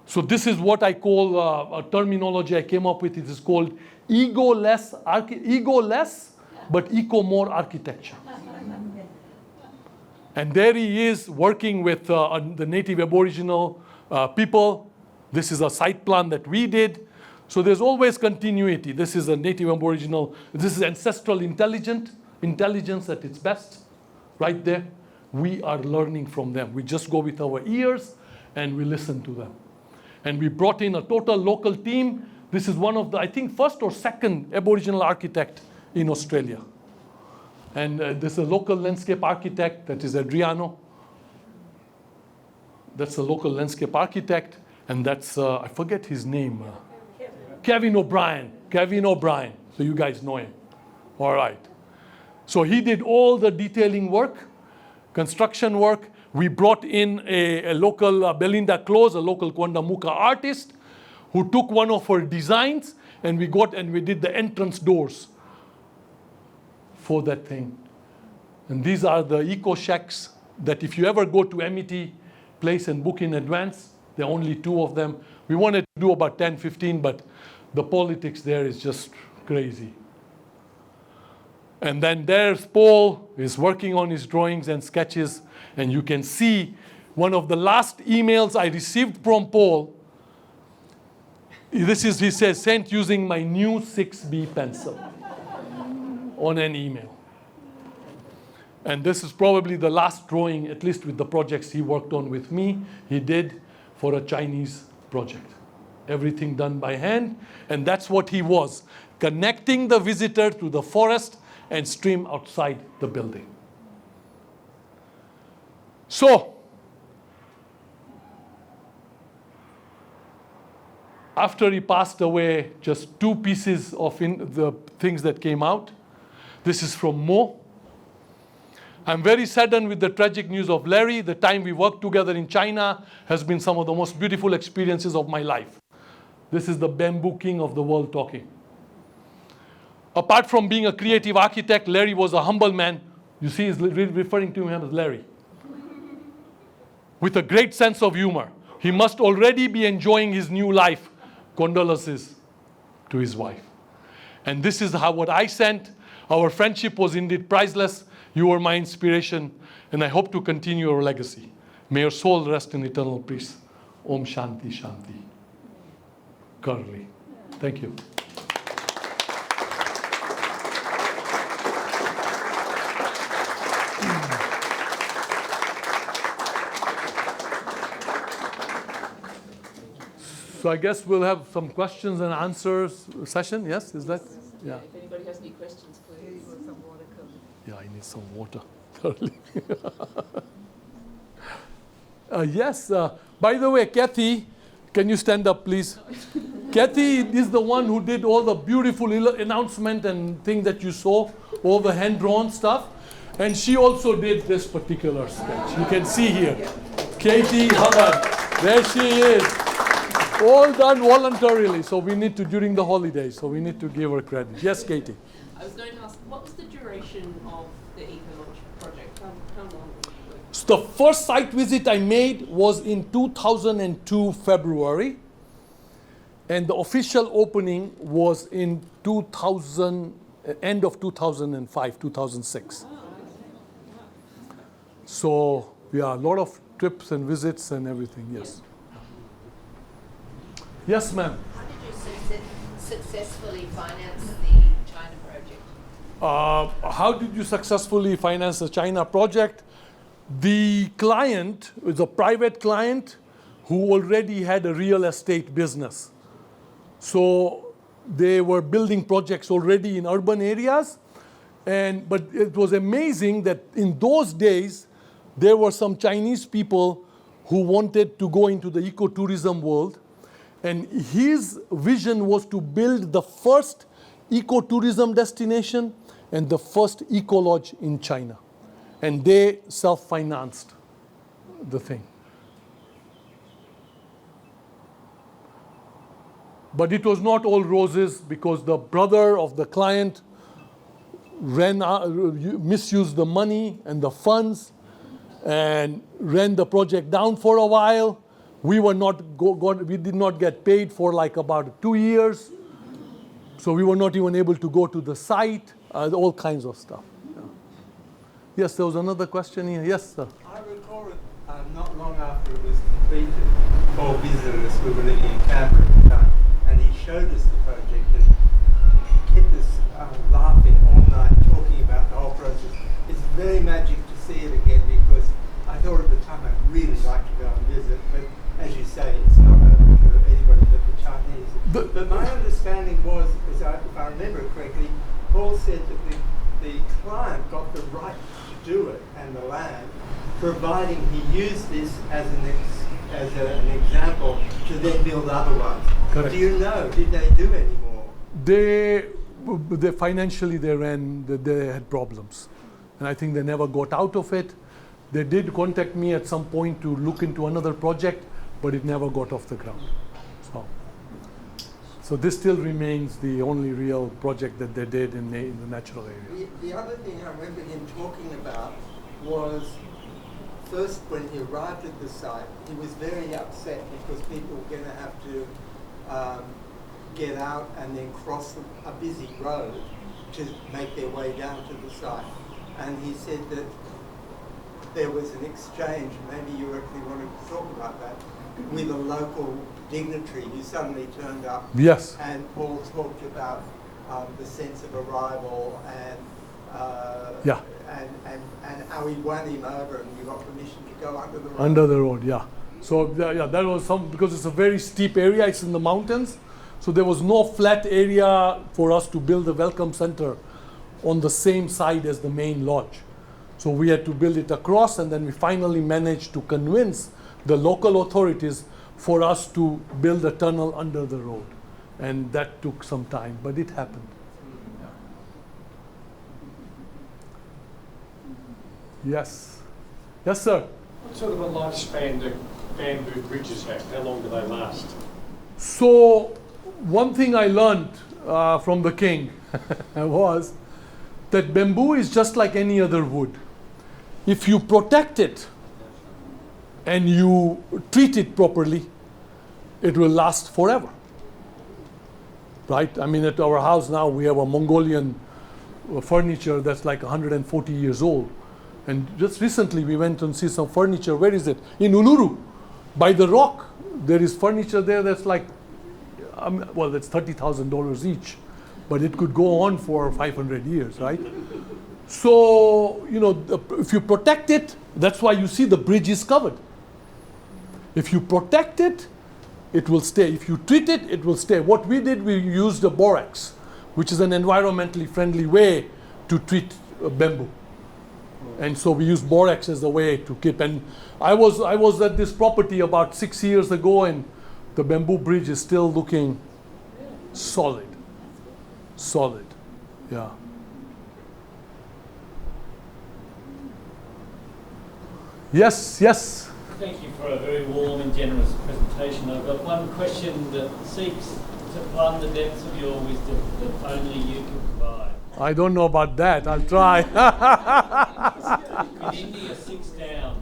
Speaker 1: So this is what I call a terminology I came up with. It is called ego-less, but eco-more architecture. And there he is working with the native Aboriginal people. This is a site plan that we did. So there's always continuity. This is a native Aboriginal, this is ancestral intelligence at its best, right there. We are learning from them. We just go with our ears and we listen to them. And we brought in a total local team. This is one of the, I think, first or second Aboriginal architect in Australia. And there's a local landscape architect, that is Adriano. That's a local landscape architect. And that's, I forget his name. Kevin O'Brien. Kevin O'Brien. So you guys know him. All right. So he did all the detailing work, construction work. We brought in a local Belinda Close, a local Kwanda Muka artist, who took one of her designs, and we did the entrance doors for that thing. And these are the eco shacks that if you ever go to Amity Place and book in advance, there are only 2 of them. We wanted to do about 10, 15, but the politics there is just crazy. And then there's Paul, is working on his drawings and sketches. And you can see one of the last emails I received from Paul. This is, he says, sent using my new 6B pencil on an email. And this is probably the last drawing, at least with the projects he worked on with me, he did for a Chinese project. Everything done by hand. And that's what he was, connecting the visitor to the forest and stream outside the building. So, after he passed away, just 2 pieces of the things that came out. This is from Mo. I'm very saddened with the tragic news of Larry. The time we worked together in China has been some of the most beautiful experiences of my life. This is the bamboo king of the world talking. Apart from being a creative architect, Larry was a humble man. You see, he's referring to him as Larry. With a great sense of humor. He must already be enjoying his new life. Condolences to his wife. And this is what I sent. Our friendship was indeed priceless. You were my inspiration. And I hope to continue your legacy. May your soul rest in eternal peace. Om Shanti Shanti. Curly. Thank you. So I guess we'll have some questions and answers session. Yes, is that? Yeah.
Speaker 2: If anybody has any questions, please.
Speaker 1: Yeah, I need some water. Yes. By the way, Kathy, can you stand up, please? Kathy is the one who did all the beautiful announcement and thing that you saw, all the hand-drawn stuff. And she also did this particular sketch. You can see here. Katie Hubbard. There she is. All done voluntarily. So we need to, during the holidays, so we need to give her credit. Yes, Katie.
Speaker 2: I was going to ask, what was the duration of the ecolodge project? How long were you working?
Speaker 1: So the first site visit I made was in 2002 February, and the official opening was in 2000, end of 2005, 2006. So yeah, a lot of trips and visits and everything. Yes. Yes, ma'am.
Speaker 3: How did you successfully finance the China project?
Speaker 1: How did you successfully finance the China project? The client is a private client who already had a real estate business. So they were building projects already in urban areas. But it was amazing that in those days, there were some Chinese people who wanted to go into the ecotourism world. And his vision was to build the first ecotourism destination and the first ecolodge in China. And they self-financed the thing. But it was not all roses because the brother of the client misused the money and the funds and ran the project down for a while. We did not get paid for like about 2 years. So we were not even able to go to the site, all kinds of stuff. Yeah. Yes, there was another question here. Yes, sir.
Speaker 4: I recall it not long after it was completed. Paul visited us, we were living in Canberra at the time, and he showed us the project and kept us laughing all night, talking about the whole process. It's very magic to see it again because I thought at the time I'd really like to go and visit, but as you say, it's not open to anybody but the Chinese. But my understanding was, if I remember correctly, Paul said that the client got the right to do it and the land, providing he used this as an example to then build other ones.
Speaker 1: Correct.
Speaker 4: Do you know, did they do any more?
Speaker 1: They financially they had problems. And I think they never got out of it. They did contact me at some point to look into another project, but it never got off the ground. So this still remains the only real project that they did in the natural area.
Speaker 4: The other thing I remember him talking about was first when he arrived at the site, he was very upset because people were going to have to get out and then cross a busy road to make their way down to the site. And he said that there was an exchange, maybe you actually wanted to talk about that, with a local dignitary who suddenly turned up.
Speaker 1: Yes.
Speaker 4: And Paul talked about the sense of arrival and how he won him over and you got permission to go under the road.
Speaker 1: Under the road, yeah. So that was because it's a very steep area, it's in the mountains. So there was no flat area for us to build a welcome center on the same side as the main lodge. So we had to build it across, and then we finally managed to convince the local authorities for us to build a tunnel under the road. And that took some time, but it happened. Yeah. Yes. Yes, sir.
Speaker 5: What sort of a lifespan do bamboo bridges have? How long do they last?
Speaker 1: So one thing I learned from the king was that bamboo is just like any other wood. If you protect it and you treat it properly, it will last forever. Right? I mean, at our house now, we have a Mongolian furniture that's like 140 years old. And just recently we went and see some furniture. Where is it? In Uluru, by the rock. There is furniture there that's like, well, that's $30,000 each, but it could go on for 500 years, right? So, you know, if you protect it, that's why you see the bridge is covered. If you protect it, it will stay. If you treat it, it will stay. What we did, we used the borax, which is an environmentally friendly way to treat bamboo. And so we used borax as a way to keep. And I was at this property about 6 years ago, and the bamboo bridge is still looking solid. Solid, yeah. Yes, yes.
Speaker 6: Thank you for a very warm and generous presentation. I've got one question that seeks to plumb the depths of your wisdom that only you can provide.
Speaker 1: I don't know about that. I'll try.
Speaker 6: Could India 6 down?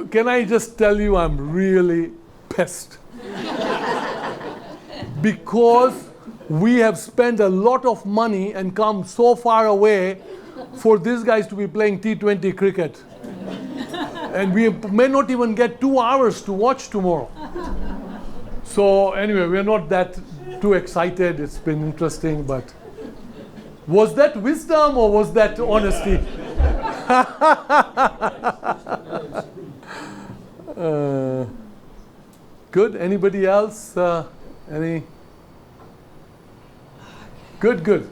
Speaker 1: Can I just tell you I'm really pissed? Because we have spent a lot of money and come so far away for these guys to be playing T20 cricket. And we may not even get 2 hours to watch tomorrow. So anyway, we're not that too excited. It's been interesting, but was that wisdom or was that honesty? Good. Anybody else? Any? Good.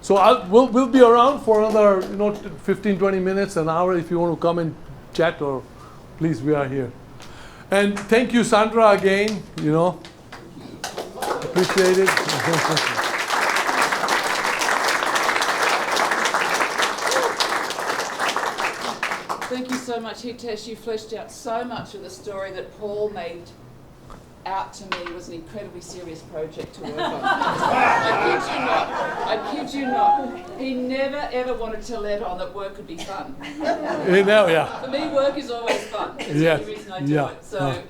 Speaker 1: So we'll be around for another 15-20 minutes, an hour, if you want to come and chat, or please, we are here. And thank you, Sandra, again. Appreciate it.
Speaker 2: Thank you so much, Hitesh. You fleshed out so much of the story that Paul made out to me was an incredibly serious project to work on. I kid you not. He never ever wanted to let on that work could be fun.
Speaker 1: Yeah.
Speaker 2: For me, work is always fun. That's the only reason I do it. So,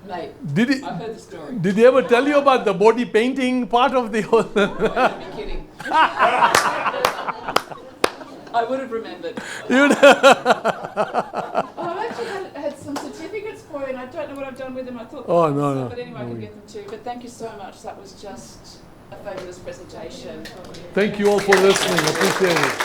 Speaker 2: mate, I've heard the story.
Speaker 1: Did he ever tell you about the body painting part of the whole?
Speaker 2: Don't be kidding. I would have remembered. I've actually had some certificates for you, and I don't know what I've done with them. I thought,
Speaker 1: no.
Speaker 2: But anyway, I can get them too. But thank you so much. That was just a fabulous presentation.
Speaker 1: Thank you all for listening. Appreciate it.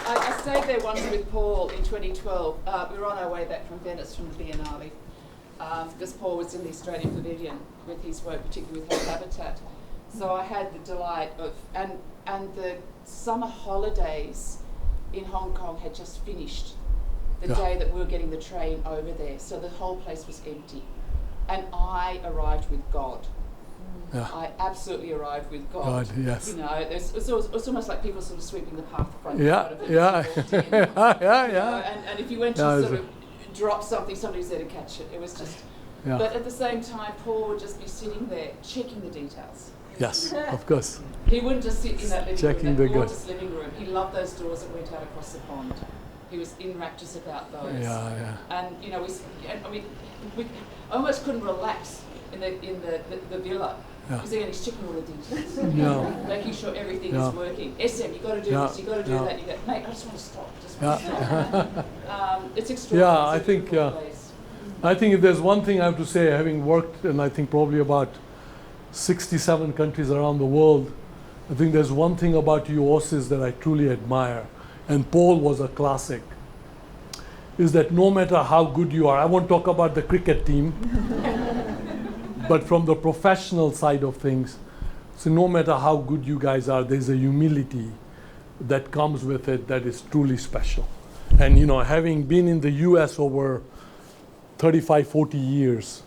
Speaker 2: I stayed there once with Paul in 2012. We were on our way back from Venice from the Biennale because Paul was in the Australian Pavilion with his work, particularly with Health Habitat. So I had the delight of, and the summer holidays in Hong Kong had just finished the day that we were getting the train over there. So the whole place was empty. And I arrived with God. Yeah. I absolutely arrived with God.
Speaker 1: Yes.
Speaker 2: It's almost like people sort of sweeping the path front.
Speaker 1: Yeah.
Speaker 2: And if you went to sort of drop something, somebody was there to catch it. It was just... Yeah. But at the same time, Paul would just be sitting there checking the details.
Speaker 1: Yes, of course.
Speaker 2: He wouldn't just sit in that living room, that gorgeous living room. He loved those doors that went out across the pond. He was in raptures about those.
Speaker 1: Yeah.
Speaker 2: And we almost couldn't relax in the villa. Because again, he's checking all the details. Making sure everything is working. SM, you got to do this, you got to do that. You go, mate, I just want to stop. It's extraordinary.
Speaker 1: I think if there's one thing I have to say, having worked in I think probably about 67 countries around the world, I think there's one thing about you Aussies that I truly admire, and Paul was a classic, is that no matter how good you are, I won't talk about the cricket team, but from the professional side of things, so no matter how good you guys are, there's a humility that comes with it that is truly special. And having been in the US over 35, 40 years,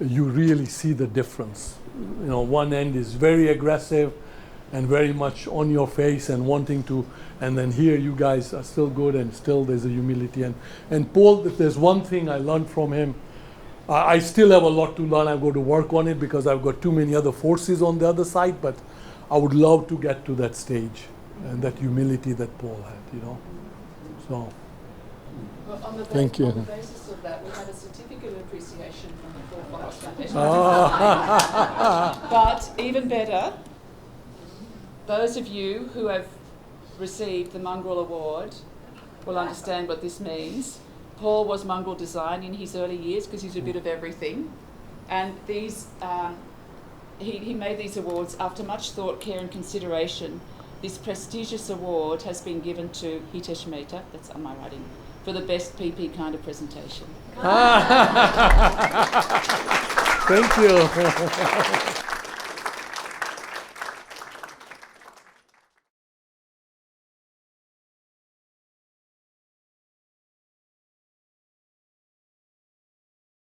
Speaker 1: you really see the difference. One end is very aggressive and very much on your face and wanting to, and then here you guys are still good and still there's a humility. And Paul, if there's one thing I learned from him, I still have a lot to learn. I've got to work on it because I've got too many other forces on the other side, but I would love to get to that stage and that humility that Paul had, So,
Speaker 2: well,
Speaker 1: thank you.
Speaker 2: On the basis of we have a certificate of appreciation from the Paul Pholeros Foundation.
Speaker 1: Oh.
Speaker 2: But even better, those of you who have received the Mongrel Award will understand what this means. Paul was mongrel design in his early years because he's a bit of everything. And these, he made these awards after much thought, care and consideration. This prestigious award has been given to Hitesh Mehta, that's on my writing, for the best PP kind of presentation.
Speaker 1: Thank you.